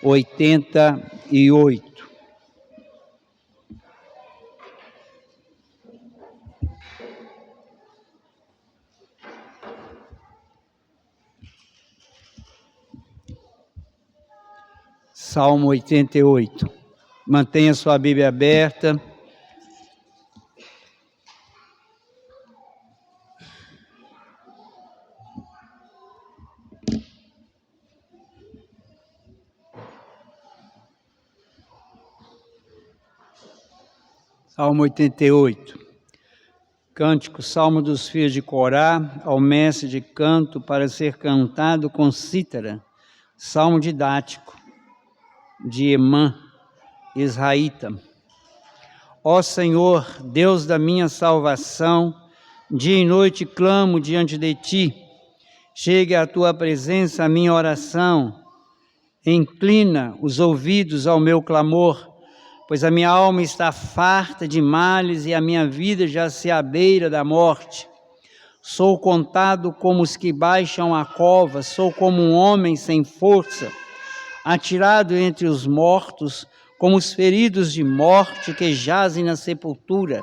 88. Salmo 88. Mantenha sua Bíblia aberta. Salmo 88. Cântico, Salmo dos filhos de Corá, ao mestre de canto para ser cantado com cítara. Salmo didático de Emã, israelita. Ó Senhor, Deus da minha salvação, dia e noite clamo diante de Ti. Chegue à Tua presença a minha oração. Inclina os ouvidos ao meu clamor, pois a minha alma está farta de males e a minha vida já se à beira da morte. Sou contado como os que baixam a cova, sou como um homem sem força, atirado entre os mortos, como os feridos de morte que jazem na sepultura,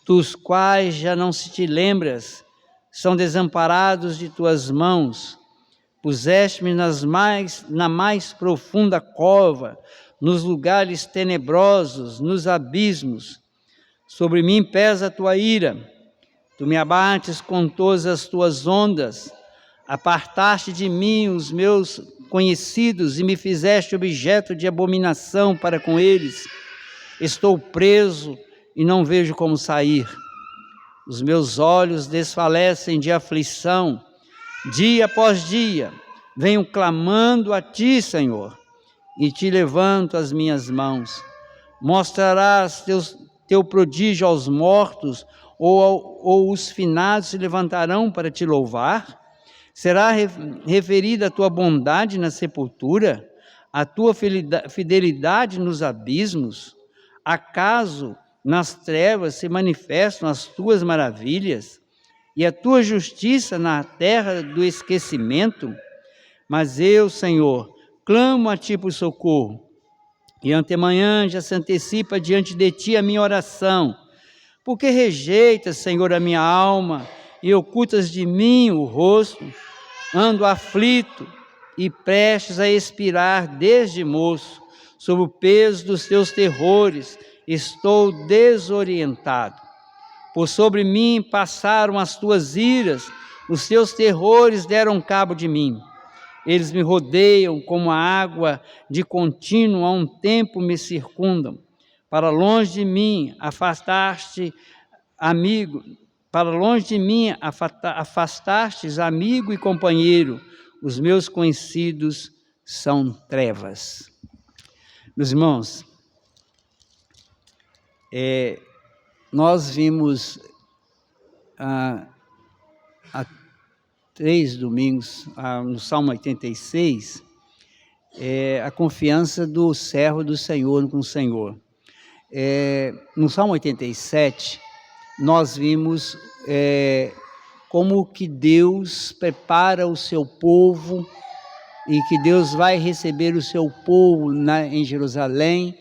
dos quais já não se te lembras, são desamparados de tuas mãos. Puseste-me na mais profunda cova, nos lugares tenebrosos, nos abismos. Sobre mim pesa a tua ira, tu me abates com todas as tuas ondas. Apartaste de mim os meus conhecidos e me fizeste objeto de abominação para com eles. Estou preso e não vejo como sair. Os meus olhos desfalecem de aflição. Dia após dia, venho clamando a Ti, Senhor, e Te levanto as minhas mãos. Mostrarás teu prodígio aos mortos, ou os finados se levantarão para Te louvar? Será referida a Tua bondade na sepultura, a Tua fidelidade nos abismos? Acaso nas trevas se manifestam as Tuas maravilhas, e a Tua justiça na terra do esquecimento? Mas eu, Senhor, clamo a Ti por socorro, e antemanhã já se antecipa diante de Ti a minha oração. Porque rejeitas, Senhor, a minha alma, e ocultas de mim o rosto? Ando aflito e prestes a expirar desde moço. Sob o peso dos Teus terrores, estou desorientado. Por sobre mim passaram as Tuas iras, os Teus terrores deram cabo de mim. Eles me rodeiam como a água, de contínuo a um tempo me circundam. Para longe de mim afastaste amigo, afastastes amigo e companheiro. Os meus conhecidos são trevas. Meus irmãos, nós vimos há 3 domingos, no Salmo 86, a confiança do servo do Senhor com o Senhor. No Salmo 87, nós vimos como que Deus prepara o seu povo e que Deus vai receber o seu povo em Jerusalém,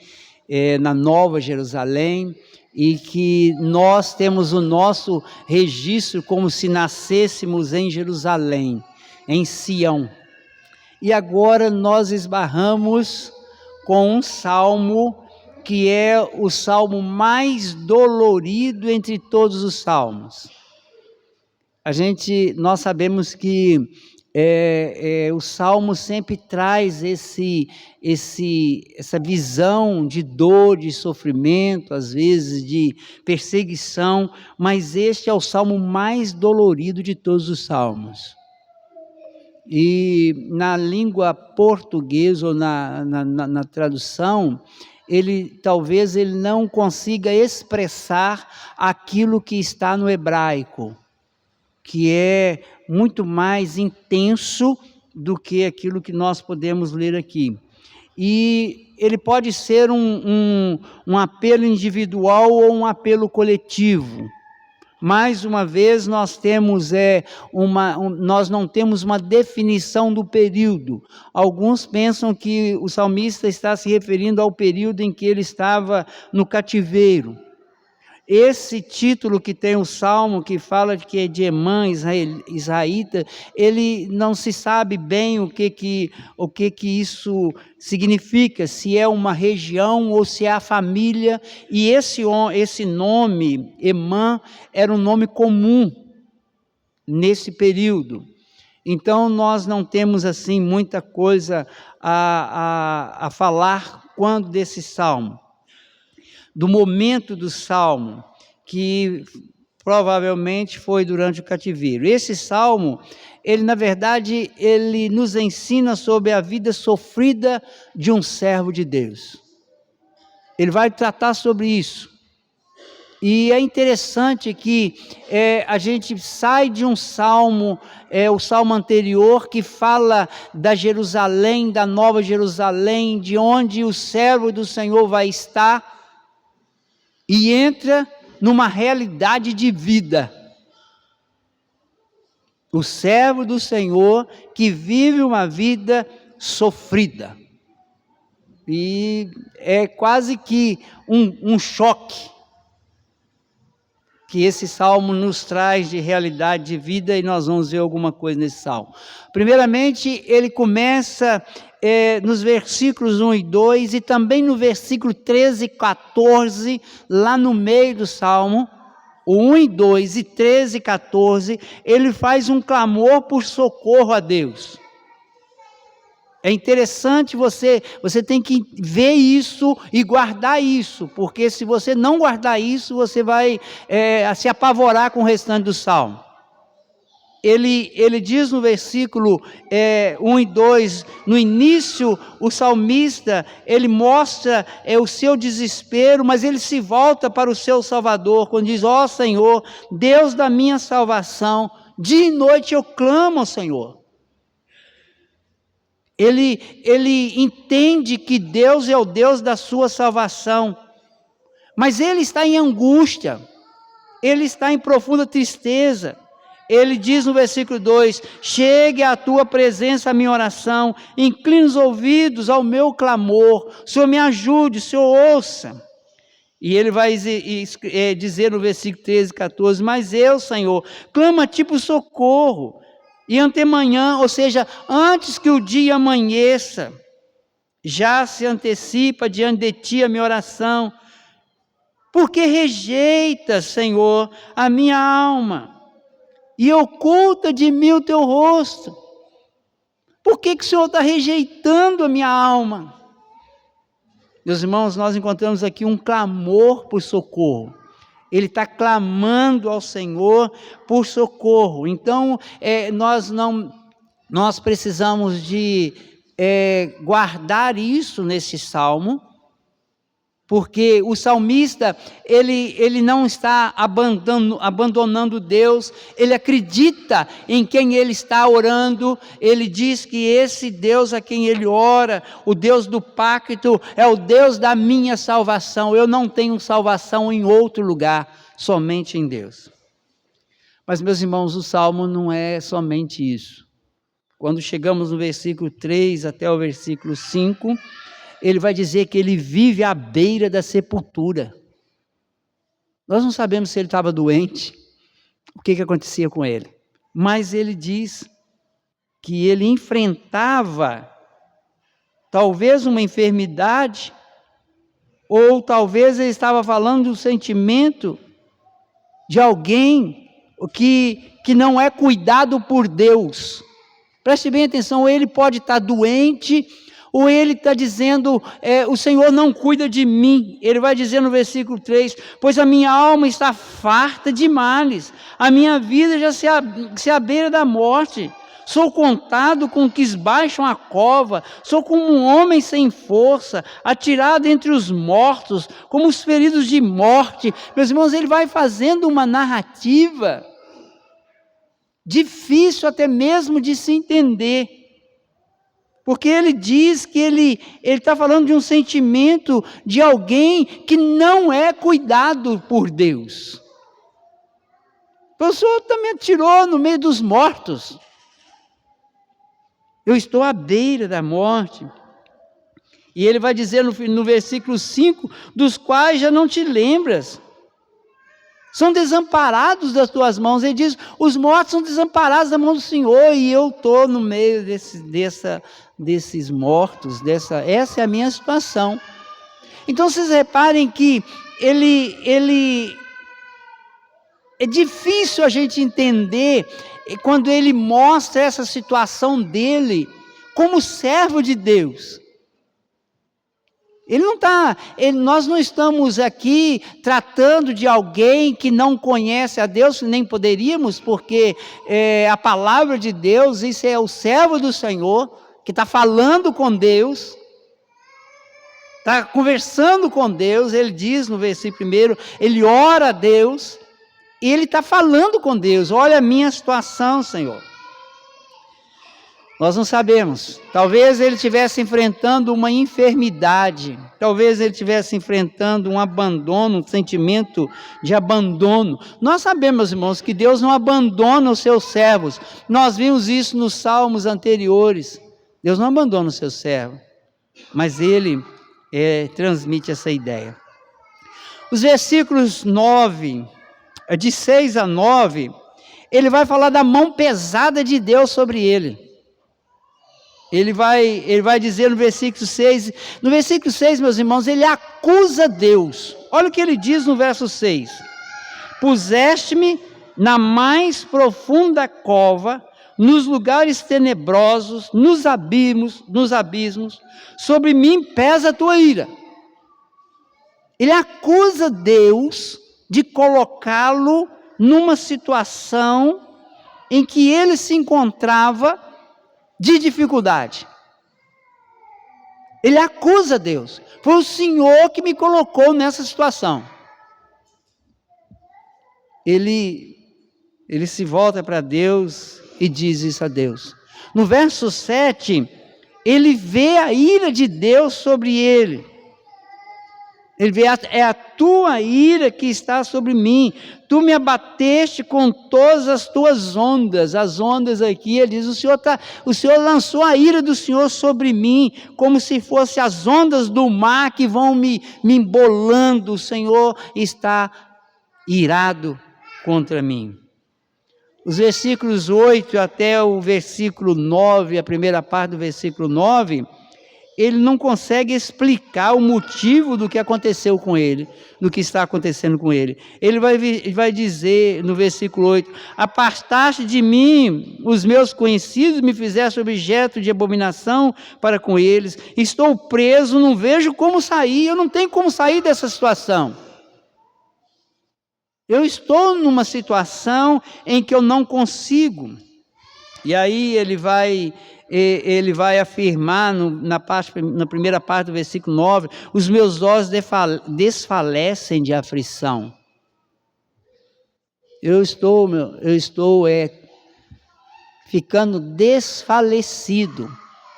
na Nova Jerusalém, e que nós temos o nosso registro como se nascêssemos em Jerusalém, em Sião. E agora nós esbarramos com um salmo que é o salmo mais dolorido entre todos os salmos. Nós sabemos que o Salmo sempre traz essa visão de dor, de sofrimento, às vezes de perseguição, mas este é o Salmo mais dolorido de todos os Salmos. E na língua portuguesa ou na tradução, talvez ele não consiga expressar aquilo que está no hebraico, que é muito mais intenso do que aquilo que nós podemos ler aqui. E ele pode ser um apelo individual ou um apelo coletivo, Mais uma vez, nós não temos uma definição do período. Alguns pensam que o salmista está se referindo ao período em que ele estava no cativeiro. Esse título que tem o salmo, que fala que é de Emã, israelita, ele não se sabe bem o que isso significa, se é uma região ou se é a família, e esse nome, Emã, era um nome comum nesse período. Então, nós não temos assim muita coisa a falar quando desse salmo. Do momento do salmo, que provavelmente foi durante o cativeiro. Esse salmo, ele na verdade, ele nos ensina sobre a vida sofrida de um servo de Deus. Ele vai tratar sobre isso. E é interessante que a gente sai de um salmo, o salmo anterior, que fala da Jerusalém, da Nova Jerusalém, de onde o servo do Senhor vai estar, e entra numa realidade de vida. O servo do Senhor que vive uma vida sofrida. E é quase que um choque que esse salmo nos traz de realidade de vida, e nós vamos ver alguma coisa nesse salmo. Primeiramente, ele começa nos versículos 1 e 2, e também no versículo 13 e 14, lá no meio do salmo, o 1 e 2 e 13 e 14, ele faz um clamor por socorro a Deus. É interessante, você tem que ver isso e guardar isso, porque se você não guardar isso, você vai se apavorar com o restante do salmo. Ele diz no versículo 1 e 2, no início o salmista, ele mostra o seu desespero, mas ele se volta para o seu Salvador, quando diz: ó Senhor, Deus da minha salvação, dia e noite eu clamo ao Senhor. Ele entende que Deus é o Deus da sua salvação, mas ele está em angústia, ele está em profunda tristeza. Ele diz no versículo 2, chegue à tua presença a minha oração, incline os ouvidos ao meu clamor, o Senhor me ajude, o Senhor ouça. E ele vai dizer no versículo 13 e 14, mas eu, Senhor, clamo a ti por socorro, e antemanhã, ou seja, antes que o dia amanheça, já se antecipa diante de ti a minha oração. Porque rejeitas, Senhor, a minha alma, e oculta de mim o teu rosto? Por que o Senhor está rejeitando a minha alma? Meus irmãos, nós encontramos aqui um clamor por socorro. Ele está clamando ao Senhor por socorro. Então, nós precisamos de guardar isso nesse salmo, porque o salmista, ele não está abandonando Deus, ele acredita em quem ele está orando. Ele diz que esse Deus a quem ele ora, o Deus do pacto, é o Deus da minha salvação. Eu não tenho salvação em outro lugar, somente em Deus. Mas, meus irmãos, o salmo não é somente isso. Quando chegamos no versículo 3 até o versículo 5, ele vai dizer que ele vive à beira da sepultura. Nós não sabemos se ele estava doente, o que acontecia com ele. Mas ele diz que ele enfrentava talvez uma enfermidade, ou talvez ele estava falando do sentimento de alguém que não é cuidado por Deus. Preste bem atenção, ele pode estar doente, ou ele está dizendo, o Senhor não cuida de mim. Ele vai dizer no versículo 3, pois a minha alma está farta de males, a minha vida já se à beira da morte. Sou contado com que esbaixam a cova, sou como um homem sem força, atirado entre os mortos, como os feridos de morte. Meus irmãos, ele vai fazendo uma narrativa difícil até mesmo de se entender. Porque ele diz que ele está falando de um sentimento de alguém que não é cuidado por Deus. O Senhor também atirou no meio dos mortos. Eu estou à beira da morte. E ele vai dizer no versículo 5, dos quais já não te lembras. São desamparados das tuas mãos. Ele diz, os mortos são desamparados da mão do Senhor, e eu estou no meio desses mortos, essa é a minha situação. Então vocês reparem que é difícil a gente entender quando ele mostra essa situação dele como servo de Deus. Nós não estamos aqui tratando de alguém que não conhece a Deus, nem poderíamos, porque a palavra de Deus, isso é o servo do Senhor, que está falando com Deus, está conversando com Deus. Ele diz no versículo 1, ele ora a Deus, e ele está falando com Deus. Olha a minha situação, Senhor. Nós não sabemos. Talvez ele estivesse enfrentando uma enfermidade. Talvez ele estivesse enfrentando um abandono, um sentimento de abandono. Nós sabemos, irmãos, que Deus não abandona os seus servos. Nós vimos isso nos salmos anteriores. Deus não abandona os seus servos. Mas ele transmite essa ideia. Os versículos 9, de 6 a 9, ele vai falar da mão pesada de Deus sobre ele. Ele vai dizer no versículo 6, meus irmãos, ele acusa Deus. Olha o que ele diz no verso 6. Puseste-me na mais profunda cova, nos lugares tenebrosos, nos abismos, sobre mim pesa a tua ira. Ele acusa Deus de colocá-lo numa situação em que ele se encontrava de dificuldade. Ele acusa Deus. Foi o Senhor que me colocou nessa situação. Ele se volta para Deus e diz isso a Deus. No verso 7, ele vê a ira de Deus sobre ele. Ele vê, é a tua ira que está sobre mim. Tu me abateste com todas as tuas ondas. As ondas aqui, ele diz, o Senhor lançou a ira do Senhor sobre mim, como se fossem as ondas do mar que vão me embolando. O Senhor está irado contra mim. Os versículos 8 até o versículo 9, a primeira parte do versículo 9, ele não consegue explicar o motivo do que aconteceu com ele, do que está acontecendo com ele. Ele vai dizer no versículo 8, apartaste de mim os meus conhecidos, me fizeste objeto de abominação para com eles, estou preso, não vejo como sair, eu não tenho como sair dessa situação. Eu estou numa situação em que eu não consigo. E aí ele vai afirmar na primeira parte do versículo 9, os meus olhos desfalecem de aflição. Eu estou ficando desfalecido,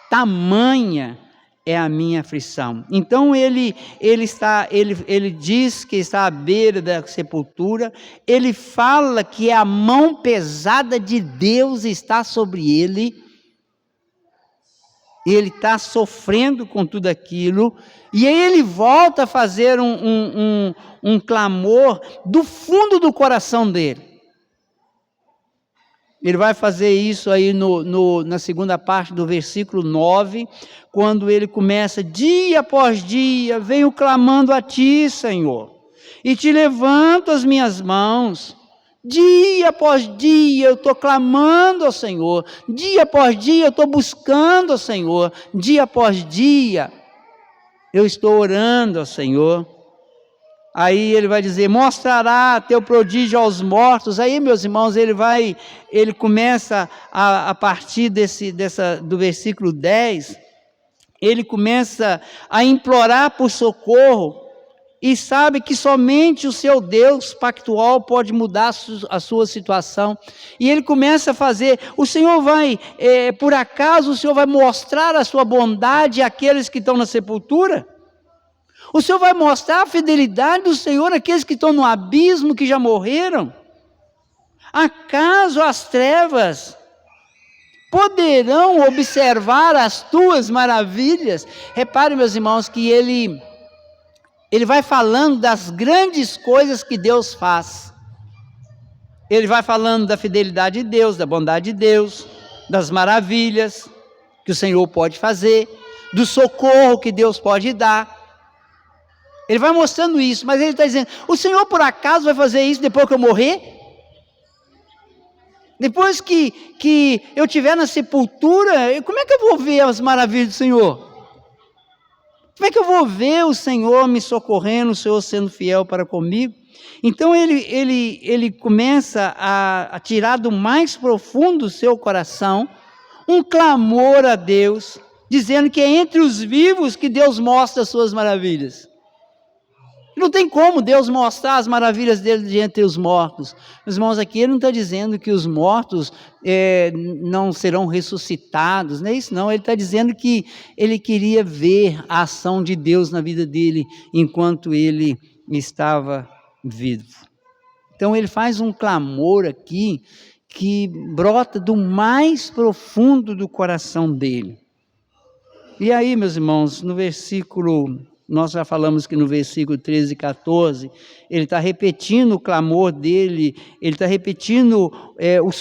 tamanha é a minha aflição. Então ele diz que está à beira da sepultura, ele fala que a mão pesada de Deus está sobre ele, ele está sofrendo com tudo aquilo, e aí ele volta a fazer um clamor do fundo do coração dele. Ele vai fazer isso aí na segunda parte do versículo 9, quando ele começa, dia após dia, venho clamando a ti, Senhor, e te levanto as minhas mãos. Dia após dia eu estou clamando ao Senhor, dia após dia eu estou buscando ao Senhor, dia após dia eu estou orando ao Senhor. Aí ele vai dizer, mostrará teu prodígio aos mortos. Aí, meus irmãos, ele começa a partir do versículo 10, ele começa a implorar por socorro, e sabe que somente o seu Deus pactual pode mudar a sua situação. E ele começa a fazer, o Senhor vai, por acaso o Senhor vai mostrar a sua bondade àqueles que estão na sepultura? O Senhor vai mostrar a fidelidade do Senhor àqueles que estão no abismo, que já morreram? Acaso as trevas poderão observar as tuas maravilhas? Repare, meus irmãos, que ele vai falando das grandes coisas que Deus faz. Ele vai falando da fidelidade de Deus, da bondade de Deus, das maravilhas que o Senhor pode fazer, do socorro que Deus pode dar. Ele vai mostrando isso, mas ele está dizendo: o Senhor por acaso vai fazer isso depois que eu morrer? Depois que eu estiver na sepultura, como é que eu vou ver as maravilhas do Senhor? Como é que eu vou ver o Senhor me socorrendo, o Senhor sendo fiel para comigo? Então ele começa a tirar do mais profundo do seu coração um clamor a Deus, dizendo que é entre os vivos que Deus mostra as suas maravilhas. Não tem como Deus mostrar as maravilhas dele diante dos mortos. Meus irmãos, aqui ele não está dizendo que os mortos não serão ressuscitados, não é isso não. Ele está dizendo que ele queria ver a ação de Deus na vida dele enquanto ele estava vivo. Então ele faz um clamor aqui que brota do mais profundo do coração dele. E aí, meus irmãos, no versículo... Nós já falamos que no versículo 13 e 14, ele está repetindo o clamor dele, ele está repetindo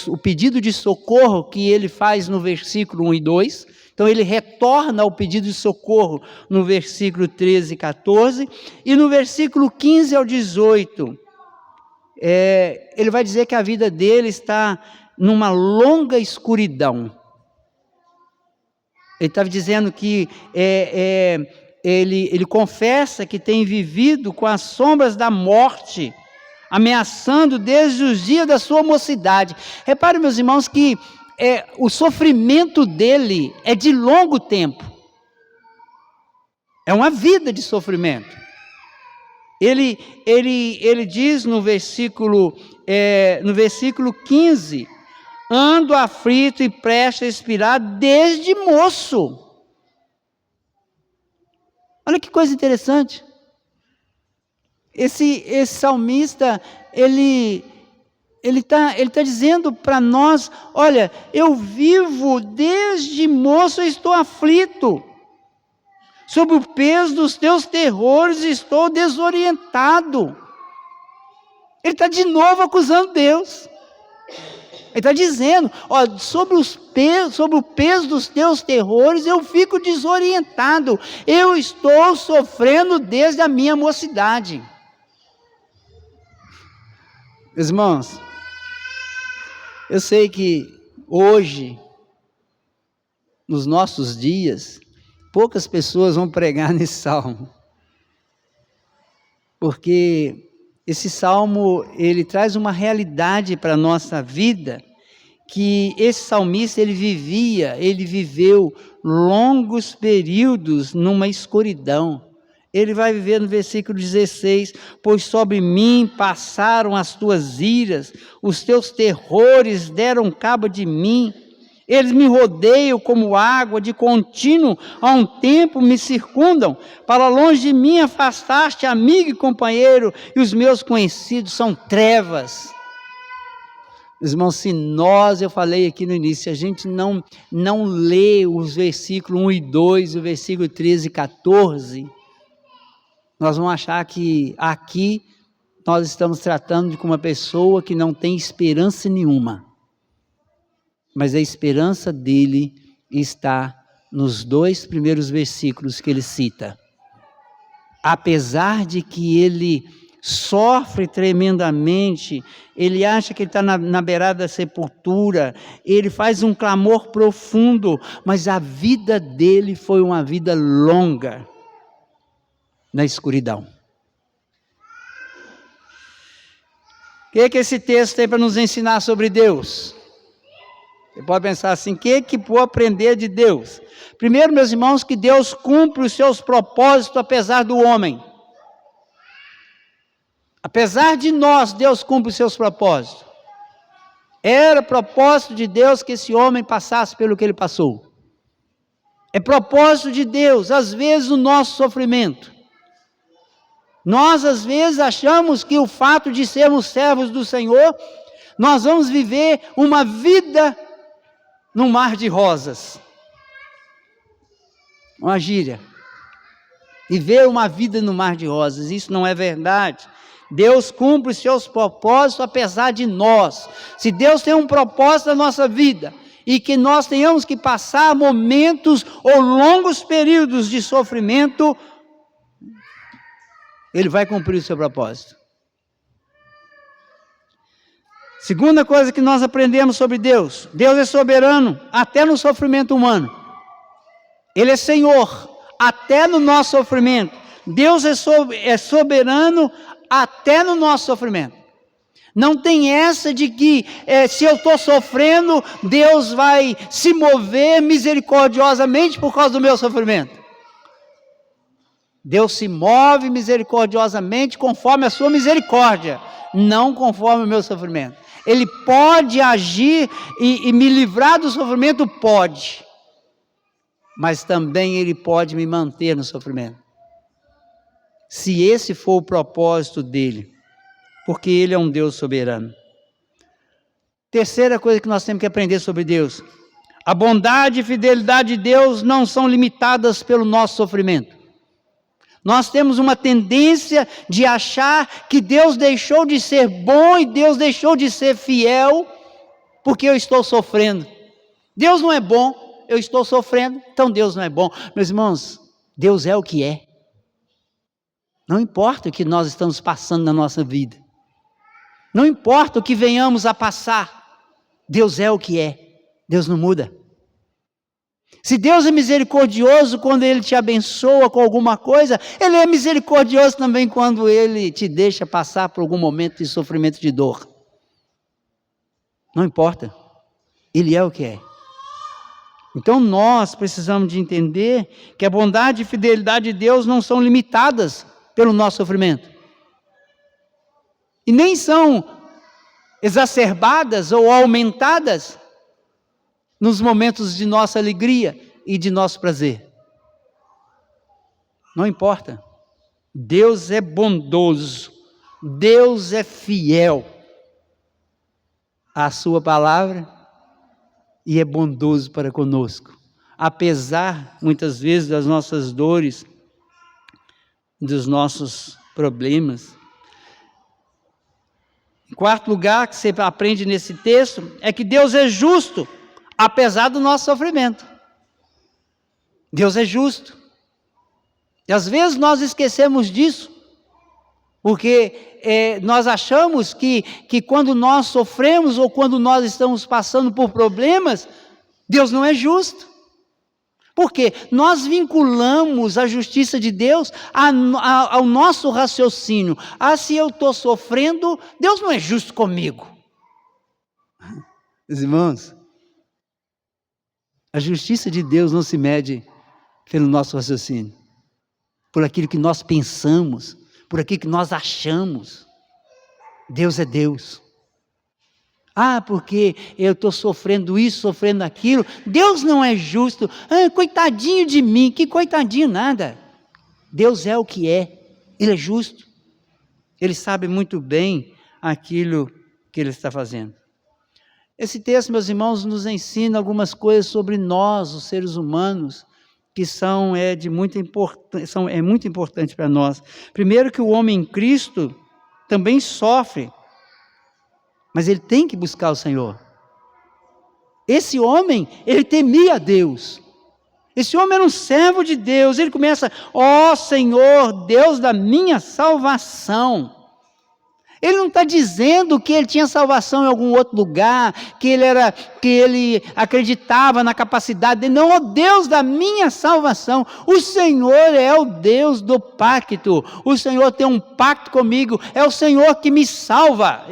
o pedido de socorro que ele faz no versículo 1 e 2. Então ele retorna ao pedido de socorro no versículo 13 e 14. E no versículo 15 ao 18, ele vai dizer que a vida dele está numa longa escuridão. Ele estava dizendo que... Ele confessa que tem vivido com as sombras da morte, ameaçando desde os dias da sua mocidade. Repare, meus irmãos, que o sofrimento dele é de longo tempo. É uma vida de sofrimento. Ele diz no versículo 15, ando aflito e prestes a expirar desde moço. Olha que coisa interessante. Esse salmista, ele tá dizendo para nós: olha, eu vivo desde moço, eu estou aflito. Sob o peso dos teus terrores estou desorientado. Ele está de novo acusando Deus. Ele está dizendo: ó, sobre o peso dos teus terrores eu fico desorientado. Eu estou sofrendo desde a minha mocidade. Meus irmãos, eu sei que hoje, nos nossos dias, poucas pessoas vão pregar nesse salmo. Porque esse salmo, ele traz uma realidade para a nossa vida, que esse salmista, ele viveu longos períodos numa escuridão. Ele vai viver no versículo 16, pois sobre mim passaram as tuas iras, os teus terrores deram cabo de mim. Eles me rodeiam como água, de contínuo a um tempo me circundam. Para longe de mim afastaste amigo e companheiro, e os meus conhecidos são trevas. Irmãos, se eu falei aqui no início, a gente não lê os versículos 1 e 2, o versículo 13 e 14, nós vamos achar que aqui nós estamos tratando de uma pessoa que não tem esperança nenhuma. Mas a esperança dele está nos 2 primeiros versículos que ele cita. Apesar de que ele sofre tremendamente, ele acha que ele está na beirada da sepultura, ele faz um clamor profundo, mas a vida dele foi uma vida longa na escuridão. O que esse texto tem para nos ensinar sobre Deus? Você pode pensar assim: o que vou aprender de Deus? Primeiro, meus irmãos, que Deus cumpre os seus propósitos apesar do homem. Apesar de nós, Deus cumpre os seus propósitos. Era propósito de Deus que esse homem passasse pelo que ele passou. É propósito de Deus, às vezes, o nosso sofrimento. Nós, às vezes, achamos que o fato de sermos servos do Senhor Nós vamos viver uma vida num mar de rosas. Uma gíria. Viver uma vida no mar de rosas, isso não é verdade. Deus cumpre os seus propósitos apesar de nós. Se Deus tem um propósito na nossa vida, e que nós tenhamos que passar momentos ou longos períodos de sofrimento, Ele vai cumprir o seu propósito. Segunda coisa que nós aprendemos sobre Deus: Deus é soberano até no sofrimento humano. Ele é Senhor até no nosso sofrimento. Deus é soberano até no nosso sofrimento. Não tem essa de que se eu estou sofrendo, Deus vai se mover misericordiosamente por causa do meu sofrimento. Deus se move misericordiosamente conforme a sua misericórdia, não conforme o meu sofrimento. Ele pode agir e me livrar do sofrimento? Pode. Mas também Ele pode me manter no sofrimento. Se esse for o propósito dEle. Porque Ele é um Deus soberano. Terceira coisa que nós temos que aprender sobre Deus: a bondade e fidelidade de Deus não são limitadas pelo nosso sofrimento. Nós temos uma tendência de achar que Deus deixou de ser bom e Deus deixou de ser fiel porque eu estou sofrendo. Deus não é bom, eu estou sofrendo, então Deus não é bom. Meus irmãos, Deus é o que é. Não importa o que nós estamos passando na nossa vida. Não importa o que venhamos a passar, Deus é o que é, Deus não muda. Se Deus é misericordioso quando Ele te abençoa com alguma coisa, Ele é misericordioso também quando Ele te deixa passar por algum momento de sofrimento, de dor. Não importa, Ele é o que é. Então nós precisamos de entender que a bondade e fidelidade de Deus não são limitadas pelo nosso sofrimento. E nem são exacerbadas ou aumentadas nos momentos de nossa alegria e de nosso prazer. Não importa. Deus é bondoso. Deus é fiel à sua palavra e é bondoso para conosco. Apesar, muitas vezes, das nossas dores, dos nossos problemas. Em quarto lugar, que você aprende nesse texto, é que Deus é justo, apesar do nosso sofrimento. Deus é justo. E às vezes nós esquecemos disso, porque nós achamos que quando nós sofremos ou quando nós estamos passando por problemas, Deus não é justo. Por quê? Nós vinculamos a justiça de Deus ao nosso raciocínio. Se eu estou sofrendo, Deus não é justo comigo. Meus irmãos, a justiça de Deus não se mede pelo nosso raciocínio, por aquilo que nós pensamos, por aquilo que nós achamos. Deus é Deus. Porque eu estou sofrendo isso, sofrendo aquilo. Deus não é justo. Coitadinho de mim. Que coitadinho nada. Deus é o que é. Ele é justo. Ele sabe muito bem aquilo que Ele está fazendo. Esse texto, meus irmãos, nos ensina algumas coisas sobre nós, os seres humanos, que é muito importante para nós. Primeiro, que o homem em Cristo também sofre. Mas ele tem que buscar o Senhor. Esse homem, ele temia a Deus. Esse homem era um servo de Deus. Ele começa: ó Senhor, Deus da minha salvação. Ele não está dizendo que ele tinha salvação em algum outro lugar, que ele acreditava na capacidade dele. Não, ó Deus da minha salvação. O Senhor é o Deus do pacto. O Senhor tem um pacto comigo. É o Senhor que me salva.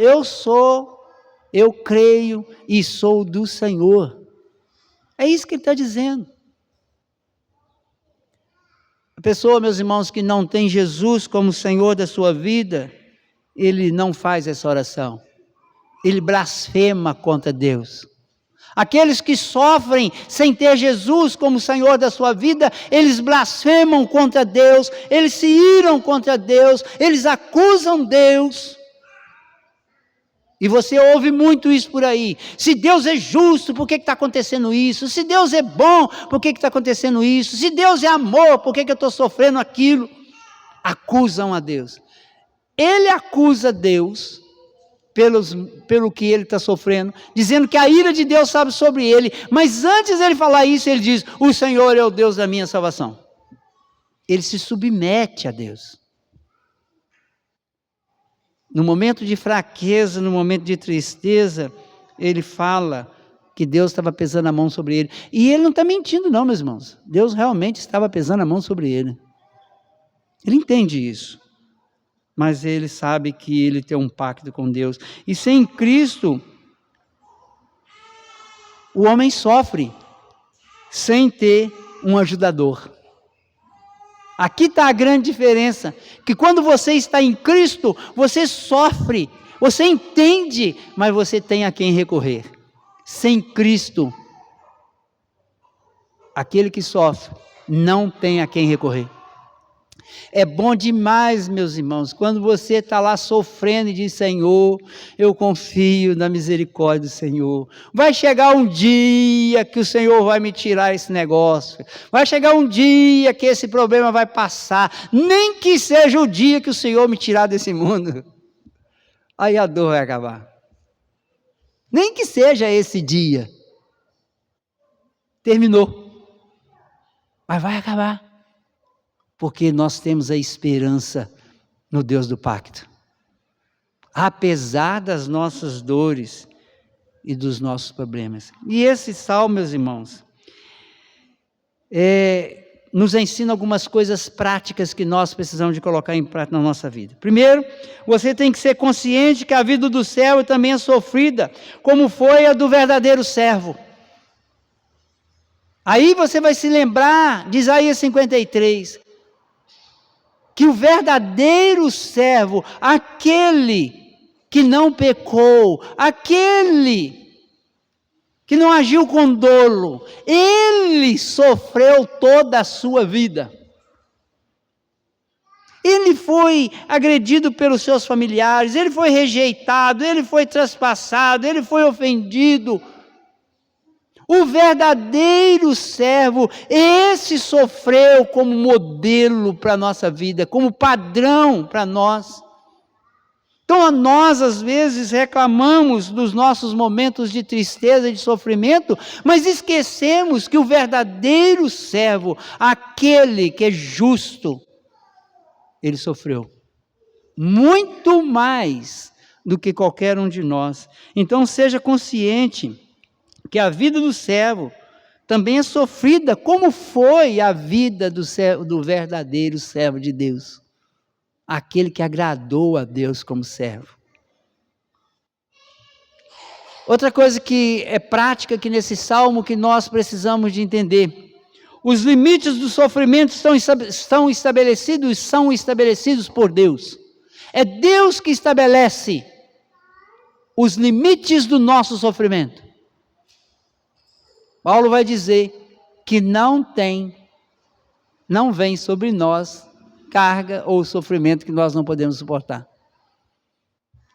Eu creio e sou do Senhor. É isso que ele está dizendo. A pessoa, meus irmãos, que não tem Jesus como Senhor da sua vida, ele não faz essa oração. Ele blasfema contra Deus. Aqueles que sofrem sem ter Jesus como Senhor da sua vida, eles blasfemam contra Deus, eles se iram contra Deus, eles acusam Deus. E você ouve muito isso por aí. Se Deus é justo, por que está acontecendo isso? Se Deus é bom, por que está acontecendo isso? Se Deus é amor, por que eu estou sofrendo aquilo? Acusam a Deus. Ele acusa Deus pelo que ele está sofrendo, dizendo que a ira de Deus sabe sobre ele. Mas antes de ele falar isso, ele diz: o Senhor é o Deus da minha salvação. Ele se submete a Deus. No momento de fraqueza, no momento de tristeza, ele fala que Deus estava pesando a mão sobre ele. E ele não está mentindo não, meus irmãos. Deus realmente estava pesando a mão sobre ele. Ele entende isso. Mas ele sabe que ele tem um pacto com Deus. E sem Cristo, o homem sofre sem ter um ajudador. Aqui está a grande diferença, que quando você está em Cristo, você sofre, você entende, mas você tem a quem recorrer. Sem Cristo, aquele que sofre não tem a quem recorrer. É bom demais, meus irmãos, quando você está lá sofrendo e diz: Senhor, eu confio na misericórdia do Senhor. Vai chegar um dia que o Senhor vai me tirar esse negócio. Vai chegar um dia que esse problema vai passar. Nem que seja o dia que o Senhor me tirar desse mundo. Aí a dor vai acabar. Nem que seja esse dia. Terminou. Mas vai acabar. Porque nós temos a esperança no Deus do pacto. Apesar das nossas dores e dos nossos problemas. E esse salmo, meus irmãos, nos ensina algumas coisas práticas que nós precisamos de colocar em prática na nossa vida. Primeiro, você tem que ser consciente que a vida do servo também é sofrida, como foi a do verdadeiro servo. Aí você vai se lembrar de Isaías 53, que o verdadeiro servo, aquele que não pecou, aquele que não agiu com dolo, ele sofreu toda a sua vida. Ele foi agredido pelos seus familiares, ele foi rejeitado, ele foi traspassado, ele foi ofendido. O verdadeiro servo, esse sofreu como modelo para a nossa vida, como padrão para nós. Então nós às vezes reclamamos dos nossos momentos de tristeza e de sofrimento, mas esquecemos que o verdadeiro servo, aquele que é justo, ele sofreu muito mais do que qualquer um de nós. Então seja consciente que a vida do servo também é sofrida, como foi a vida do verdadeiro servo de Deus, aquele que agradou a Deus como servo. Outra coisa que é prática aqui nesse salmo que nós precisamos de entender: os limites do sofrimento são estabelecidos por Deus. É Deus que estabelece os limites do nosso sofrimento. Paulo vai dizer que não vem sobre nós carga ou sofrimento que nós não podemos suportar.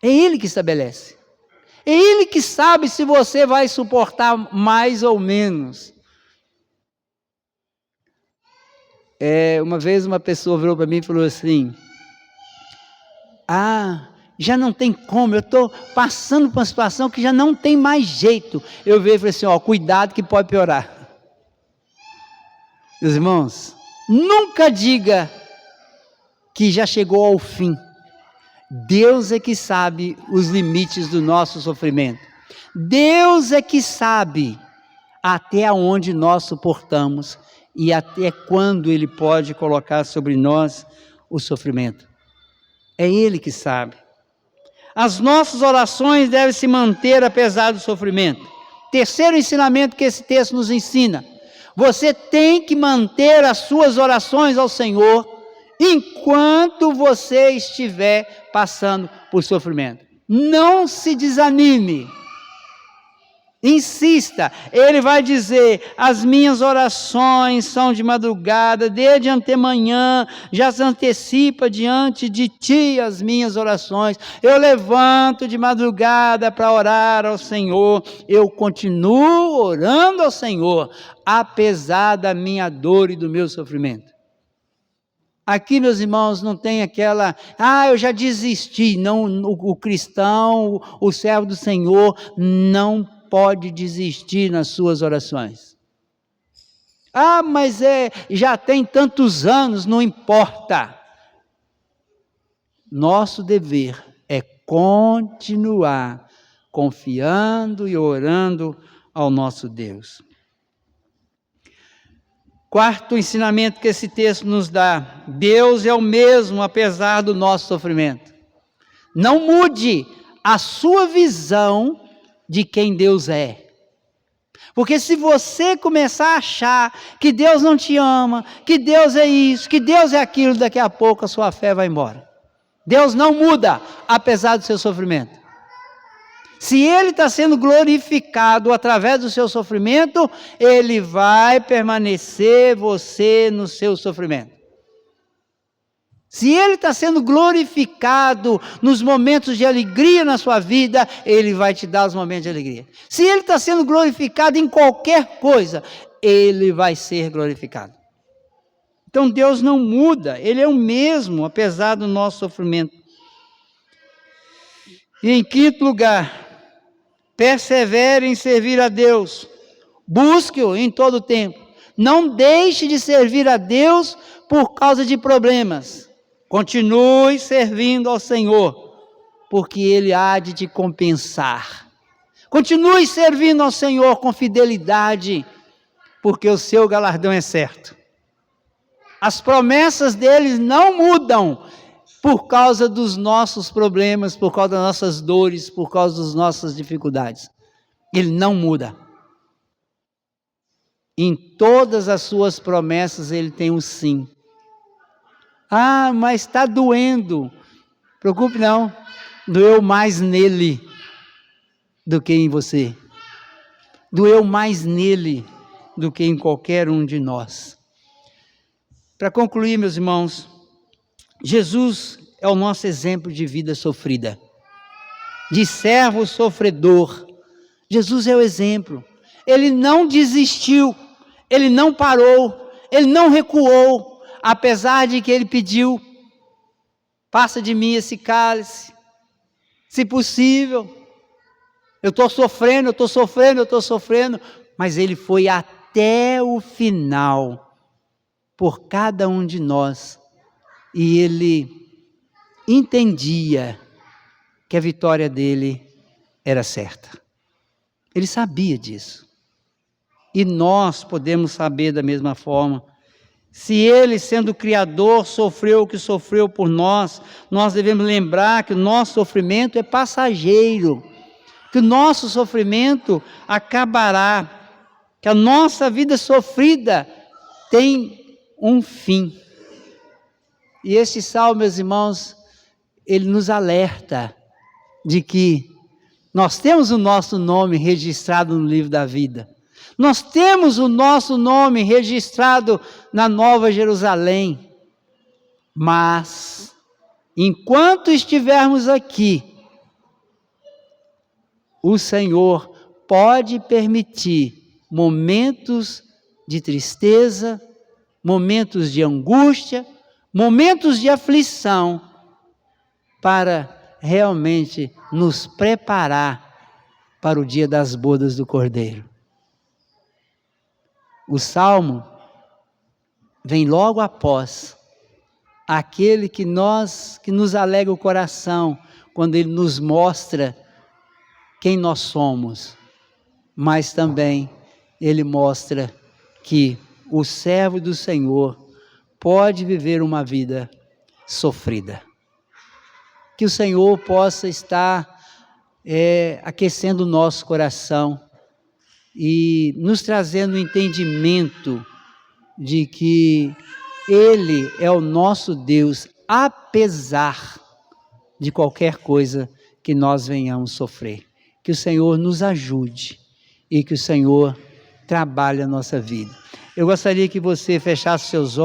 É Ele que estabelece. É Ele que sabe se você vai suportar mais ou menos. Uma vez uma pessoa virou para mim e falou assim: já não tem como, eu estou passando por uma situação que já não tem mais jeito. Eu vejo e falei assim: cuidado que pode piorar. Meus irmãos, nunca diga que já chegou ao fim. Deus é que sabe os limites do nosso sofrimento. Deus é que sabe até onde nós suportamos e até quando Ele pode colocar sobre nós o sofrimento. É Ele que sabe. As nossas orações devem se manter apesar do sofrimento. Terceiro ensinamento que esse texto nos ensina: você tem que manter as suas orações ao Senhor enquanto você estiver passando por sofrimento. Não se desanime. Insista, ele vai dizer: as minhas orações são de madrugada, desde antemanhã, já se antecipa diante de ti as minhas orações. Eu levanto de madrugada para orar ao Senhor, eu continuo orando ao Senhor, apesar da minha dor e do meu sofrimento. Aqui, meus irmãos, não tem aquela, eu já desisti. Não, o cristão, o servo do Senhor, não pode desistir nas suas orações. Mas já tem tantos anos, não importa. Nosso dever é continuar confiando e orando ao nosso Deus. Quarto ensinamento que esse texto nos dá: Deus é o mesmo apesar do nosso sofrimento. Não mude a sua visão de quem Deus é. Porque se você começar a achar que Deus não te ama, que Deus é isso, que Deus é aquilo, daqui a pouco a sua fé vai embora. Deus não muda apesar do seu sofrimento. Se Ele está sendo glorificado através do seu sofrimento, Ele vai permanecer você no seu sofrimento. Se Ele está sendo glorificado nos momentos de alegria na sua vida, Ele vai te dar os momentos de alegria. Se Ele está sendo glorificado em qualquer coisa, Ele vai ser glorificado. Então Deus não muda, Ele é o mesmo apesar do nosso sofrimento. E em quinto lugar, persevere em servir a Deus, busque-o em todo o tempo. Não deixe de servir a Deus por causa de problemas. Continue servindo ao Senhor, porque Ele há de te compensar. Continue servindo ao Senhor com fidelidade, porque o seu galardão é certo. As promessas dele não mudam por causa dos nossos problemas, por causa das nossas dores, por causa das nossas dificuldades. Ele não muda. Em todas as suas promessas ele tem um sim. Mas está doendo. Preocupe não, doeu mais nele do que em você. Doeu mais nele do que em qualquer um de nós. Para concluir, meus irmãos, Jesus é o nosso exemplo de vida sofrida, de servo sofredor. Jesus é o exemplo. Ele não desistiu, ele não parou, ele não recuou, apesar de que ele pediu: passa de mim esse cálice, se possível. Eu estou sofrendo, mas ele foi até o final por cada um de nós. E ele entendia que a vitória dele era certa. Ele sabia disso. E nós podemos saber da mesma forma. Se ele, sendo Criador, sofreu o que sofreu por nós, nós devemos lembrar que o nosso sofrimento é passageiro, que o nosso sofrimento acabará, que a nossa vida sofrida tem um fim. E este salmo, meus irmãos, ele nos alerta de que nós temos o nosso nome registrado no livro da vida. Nós temos o nosso nome registrado na Nova Jerusalém. Mas, enquanto estivermos aqui, o Senhor pode permitir momentos de tristeza, momentos de angústia, momentos de aflição, para realmente nos preparar para o dia das bodas do Cordeiro. O Salmo vem logo após aquele que nos alegra o coração, quando ele nos mostra quem nós somos, mas também ele mostra que o servo do Senhor pode viver uma vida sofrida. Que o Senhor possa estar aquecendo o nosso coração e nos trazendo o entendimento de que Ele é o nosso Deus, apesar de qualquer coisa que nós venhamos sofrer. Que o Senhor nos ajude e que o Senhor trabalhe a nossa vida. Eu gostaria que você fechasse seus olhos.